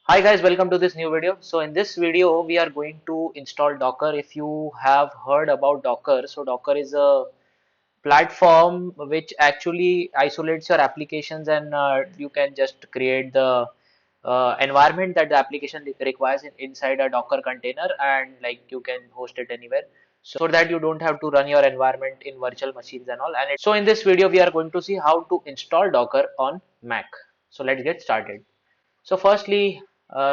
Hi guys, welcome to this new video. So in this video, we are going to install Docker. If you have heard about Docker, so Docker is a platform which actually isolates your applications and you can just create the environment that the application requires inside a Docker container and like you can host it anywhere. So that you don't have to run your environment in virtual machines and all. So in this video, we are going to see how to install Docker on Mac. So let's get started. So firstly,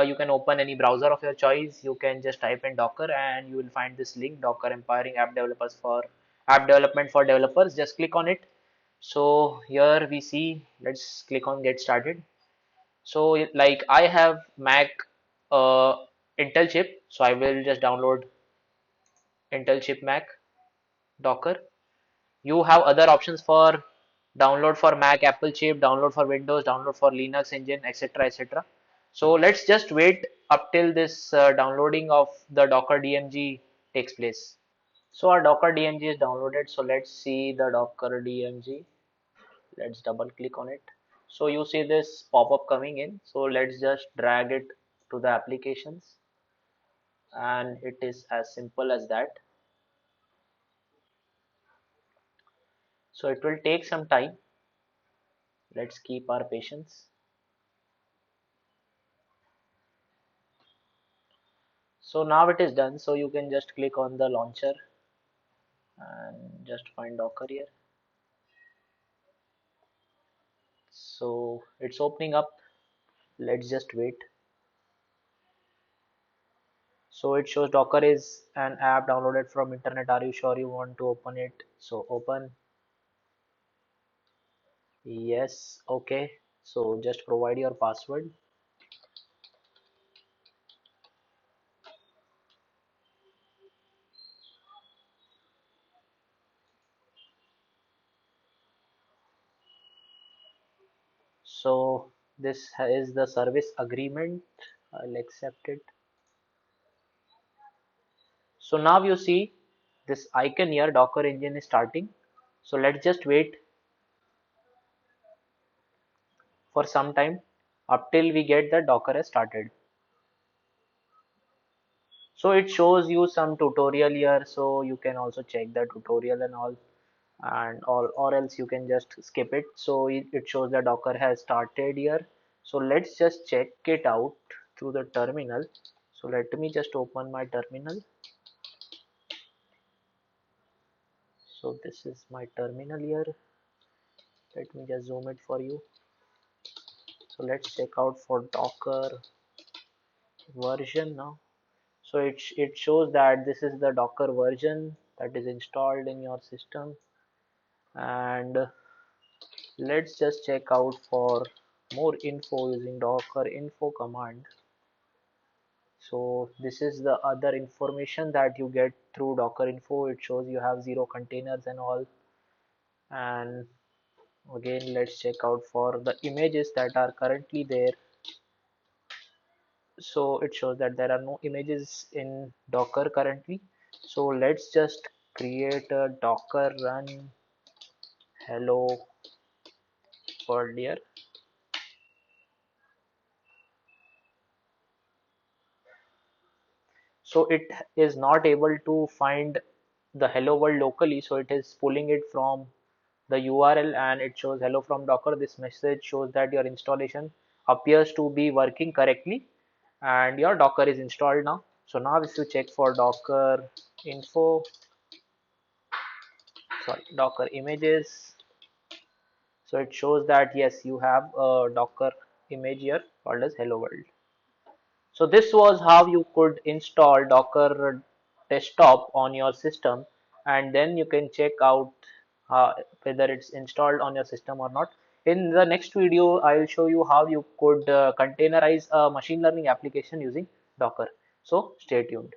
you can open any browser of your choice. You can just type in Docker and you will find this link, Docker empowering app development for developers. Just click on it. So here we see, let's click on get started. So like I have Mac uh, Intel chip, so I will just download Intel chip Mac Docker. You have other options for download for Mac, Apple chip, download for Windows, download for Linux engine, etc. etc. So let's just wait up till this downloading of the Docker DMG takes place. So our Docker DMG is downloaded. So let's see the Docker DMG. Let's double click on it. So you see this pop-up coming in. So let's just drag it to the applications, and it is as simple as that. So it will take some time. Let's keep our patience. So now it is done. So you can just click on the launcher and just find Docker here. So it's opening up. Let's just wait. So it shows Docker is an app downloaded from internet. Are you sure you want to open it? So open. Yes. Okay. So just provide your password. So this is the service agreement. I'll accept it. So now you see this icon here, Docker engine is starting. So let's just wait for some time up till we get the Docker has started. So it shows you some tutorial here, so you can also check the tutorial and all, and all, or else you can just skip it. So it shows that Docker has started here. So let's just check it out through the terminal. So let me just open my terminal. So this is my terminal here. Let me just zoom it for you. So let's check out for Docker version now. So it shows that this is the Docker version that is installed in your system, and let's just check out for more info using Docker info command. So this is the other information that you get through Docker info. It shows you have 0 containers and all. And again, let's check out for the images that are currently there. So it shows that there are no images in Docker currently. So let's just create a Docker run hello world here. So it is not able to find the hello world locally, so it is pulling it from the URL and it shows hello from Docker. This message shows that your installation appears to be working correctly and your Docker is installed now. So now if you check for Docker info, sorry, Docker images, so it shows that yes, you have a Docker image here called as hello world. So this was how you could install Docker desktop on your system, and then you can check out whether it's installed on your system or not. In the next video, I will show you how you could containerize a machine learning application using Docker. So stay tuned.